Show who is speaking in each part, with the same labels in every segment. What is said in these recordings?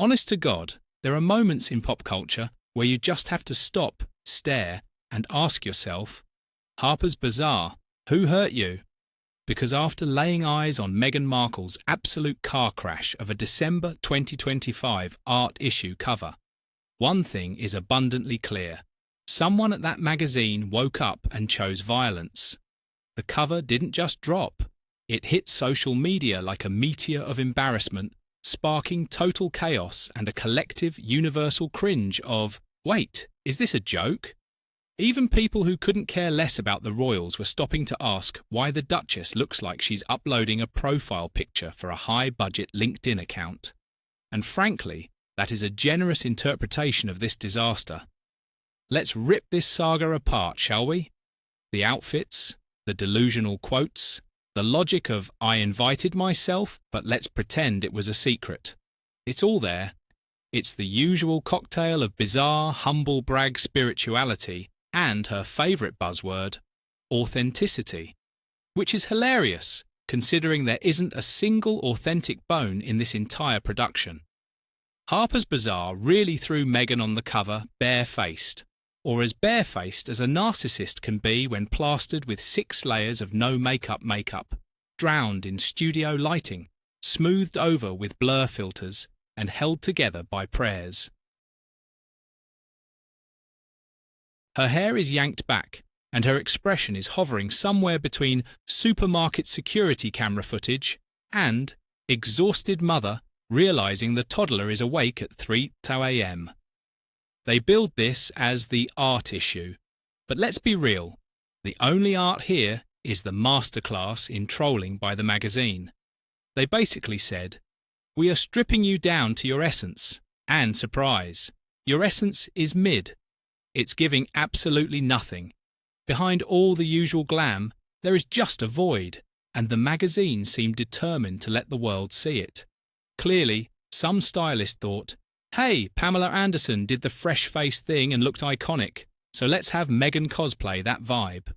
Speaker 1: Honest to God, there are moments in pop culture where you just have to stop, stare, and ask yourself, Harper's Bazaar, who hurt you? Because after laying eyes on Meghan Markle's absolute car crash of a December 2025 art issue cover, one thing is abundantly clear. Someone at that magazine woke up and chose violence. The cover didn't just drop. It hit social media like a meteor of embarrassment, sparking total chaos and a collective universal cringe of, wait, is this a joke? Even people who couldn't care less about the royals were stopping to ask why the Duchess looks like she's uploading a profile picture for a high-budget LinkedIn account. And frankly, that is a generous interpretation of this disaster. Let's rip this saga apart, shall we? The outfits, the delusional quotes, the logic of I invited myself, but let's pretend it was a secret. It's all there. It's the usual cocktail of bizarre, humble brag spirituality and her favourite buzzword, authenticity, which is hilarious, considering there isn't a single authentic bone in this entire production. Harper's Bazaar really threw Meghan on the cover barefaced, or as barefaced as a narcissist can be when plastered with 6 layers of no makeup, drowned in studio lighting, smoothed over with blur filters, and held together by prayers. Her hair is yanked back, and her expression is hovering somewhere between supermarket security camera footage and exhausted mother realizing the toddler is awake at 3 a.m. They billed this as the art issue, but let's be real, the only art here is the masterclass in trolling by the magazine. They basically said, we are stripping you down to your essence, and surprise, your essence is mid. It's giving absolutely nothing. Behind all the usual glam, there is just a void, and the magazine seemed determined to let the world see it. Clearly, some stylist thought, hey, Pamela Anderson did the fresh-faced thing and looked iconic, so let's have Meghan cosplay that vibe.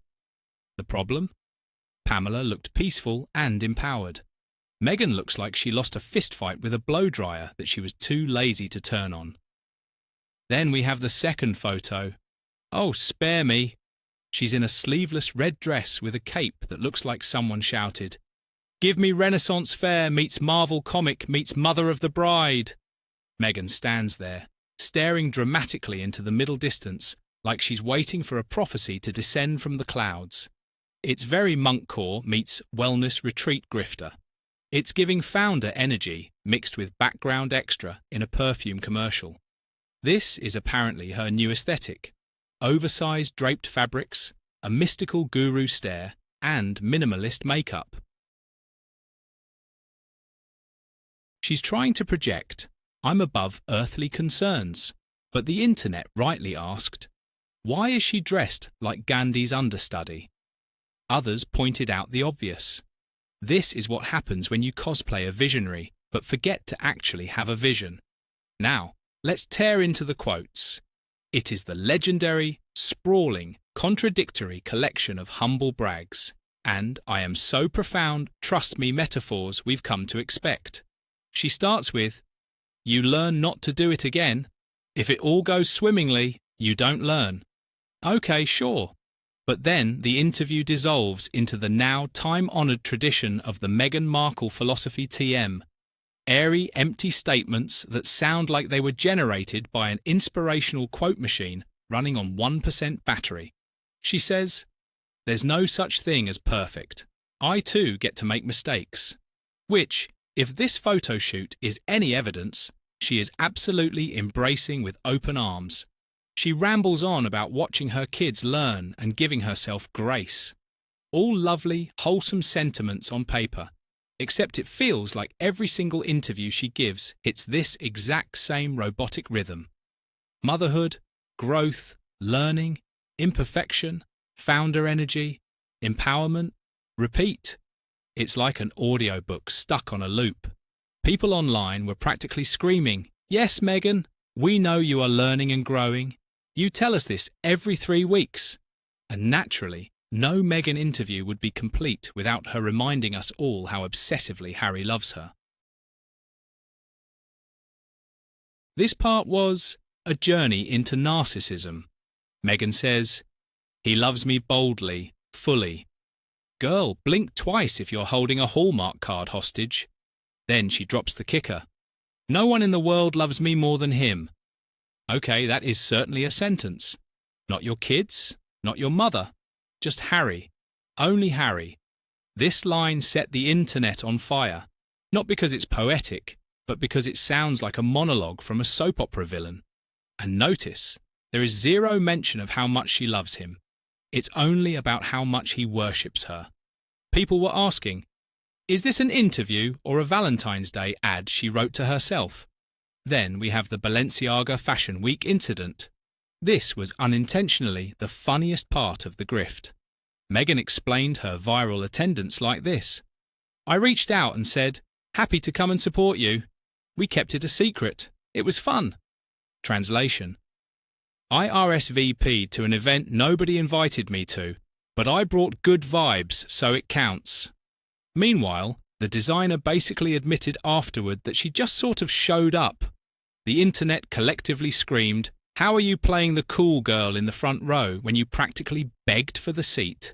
Speaker 1: The problem? Pamela looked peaceful and empowered. Meghan looks like she lost a fistfight with a blow-dryer that she was too lazy to turn on. Then we have the second photo. Oh, spare me. She's in a sleeveless red dress with a cape that looks like someone shouted, give me Renaissance Fair meets Marvel Comic meets Mother of the Bride. Meghan stands there, staring dramatically into the middle distance, like she's waiting for a prophecy to descend from the clouds. It's very monkcore meets wellness retreat grifter. It's giving founder energy mixed with background extra in a perfume commercial. This is apparently her new aesthetic. Oversized draped fabrics, a mystical guru stare, and minimalist makeup. She's trying to project, I'm above earthly concerns, but the internet rightly asked, why is she dressed like Gandhi's understudy? Others pointed out the obvious. This is what happens when you cosplay a visionary, but forget to actually have a vision. Now, let's tear into the quotes. It is the legendary, sprawling, contradictory collection of humble brags, and I am so profound, trust me metaphors we've come to expect. She starts with, you learn not to do it again. If it all goes swimmingly, you don't learn. Okay, sure. But then the interview dissolves into the now time-honoured tradition of the Meghan Markle philosophy TM. Airy, empty statements that sound like they were generated by an inspirational quote machine running on 1% battery. She says, there's no such thing as perfect. I too get to make mistakes. Which, if this photo shoot is any evidence, she is absolutely embracing with open arms. She rambles on about watching her kids learn and giving herself grace. All lovely, wholesome sentiments on paper. Except it feels like every single interview she gives hits this exact same robotic rhythm. Motherhood, growth, learning, imperfection, founder energy, empowerment, repeat. It's like an audiobook stuck on a loop. People online were practically screaming, yes, Meghan, we know you are learning and growing. You tell us this every 3 weeks. And naturally, no Meghan interview would be complete without her reminding us all how obsessively Harry loves her. This part was a journey into narcissism. Meghan says, "He loves me boldly, fully." Girl, blink twice if you're holding a Hallmark card hostage. Then she drops the kicker. "No one in the world loves me more than him." Okay, that is certainly a sentence. Not your kids, not your mother, just Harry. Only Harry. This line set the internet on fire, not because it's poetic, but because it sounds like a monologue from a soap opera villain. And notice, there is zero mention of how much she loves him. It's only about how much he worships her. People were asking, is this an interview or a Valentine's Day ad she wrote to herself? Then we have the Balenciaga Fashion Week incident. This was unintentionally the funniest part of the grift. Meghan explained her viral attendance like this. "I reached out and said, 'Happy to come and support you.' We kept it a secret. It was fun." Translation: I RSVP'd to an event nobody invited me to, but I brought good vibes, so it counts. Meanwhile, the designer basically admitted afterward that she just sort of showed up. The internet collectively screamed, "How are you playing the cool girl in the front row when you practically begged for the seat?"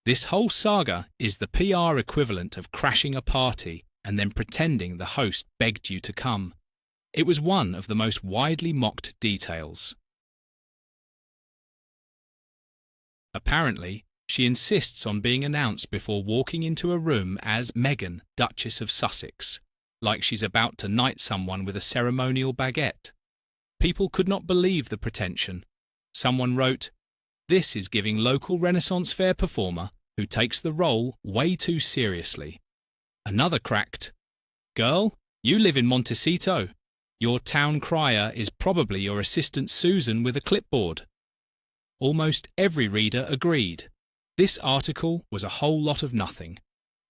Speaker 1: This whole saga is the PR equivalent of crashing a party and then pretending the host begged you to come. It was one of the most widely mocked details. Apparently, she insists on being announced before walking into a room as Meghan, Duchess of Sussex, like she's about to knight someone with a ceremonial baguette. People could not believe the pretension. Someone wrote, "This is giving local Renaissance Fair performer who takes the role way too seriously." Another cracked, "Girl, you live in Montecito. Your town crier is probably your assistant Susan with a clipboard." Almost every reader agreed. This article was a whole lot of nothing.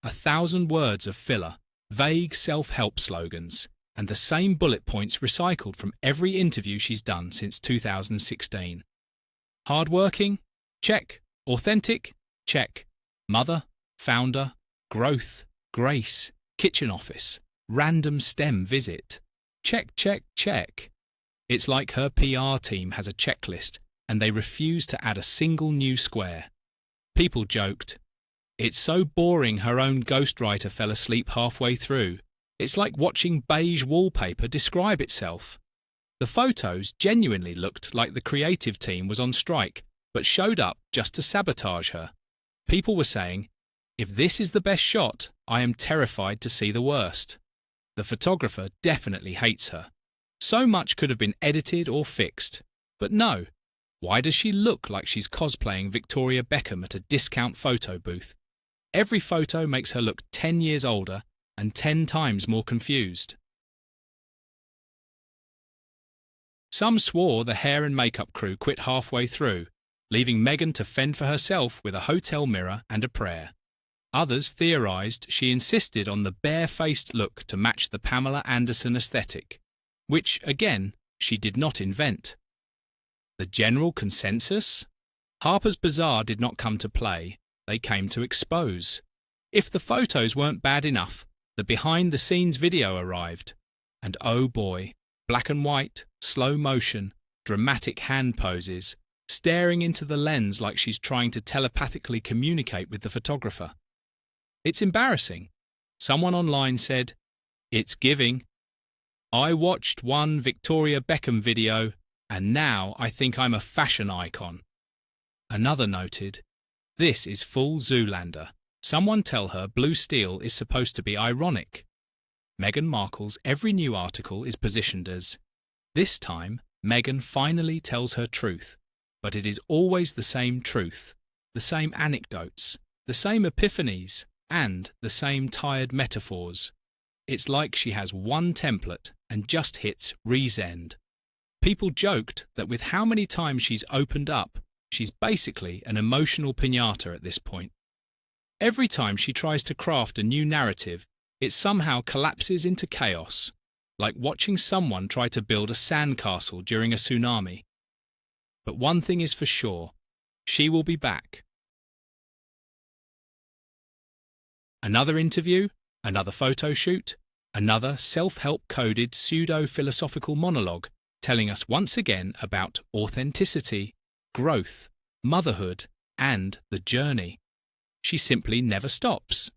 Speaker 1: 1,000 words of filler, vague self-help slogans, and the same bullet points recycled from every interview she's done since 2016. Hardworking? Check. Authentic? Check. Mother? Founder? Growth? Grace? Kitchen office? Random STEM visit? Check, check, check. It's like her PR team has a checklist and they refuse to add a single new square. People joked, "It's so boring her own ghostwriter fell asleep halfway through. It's like watching beige wallpaper describe itself." The photos genuinely looked like the creative team was on strike, but showed up just to sabotage her. People were saying, "If this is the best shot, I am terrified to see the worst." The photographer definitely hates her. So much could have been edited or fixed. But no. Why does she look like she's cosplaying Victoria Beckham at a discount photo booth? Every photo makes her look 10 years older and 10 times more confused. Some swore the hair and makeup crew quit halfway through, leaving Meghan to fend for herself with a hotel mirror and a prayer. Others theorised she insisted on the bare-faced look to match the Pamela Anderson aesthetic, which, again, she did not invent. The general consensus? Harper's Bazaar did not come to play, they came to expose. If the photos weren't bad enough, the behind-the-scenes video arrived. And oh boy, black and white, slow motion, dramatic hand poses, staring into the lens like she's trying to telepathically communicate with the photographer. It's embarrassing. Someone online said, "It's giving. I watched one Victoria Beckham video, and now I think I'm a fashion icon." Another noted, "This is full Zoolander. Someone tell her blue steel is supposed to be ironic." Meghan Markle's every new article is positioned as, "This time, Meghan finally tells her truth, but it is always the same truth, the same anecdotes, the same epiphanies, and the same tired metaphors. It's like she has one template and just hits resend." People joked that with how many times she's opened up, she's basically an emotional piñata at this point. Every time she tries to craft a new narrative, it somehow collapses into chaos, like watching someone try to build a sandcastle during a tsunami. But one thing is for sure, she will be back. Another interview, another photo shoot, Another self-help coded pseudo-philosophical monologue telling us once again about authenticity, growth, motherhood, and the journey. She simply never stops.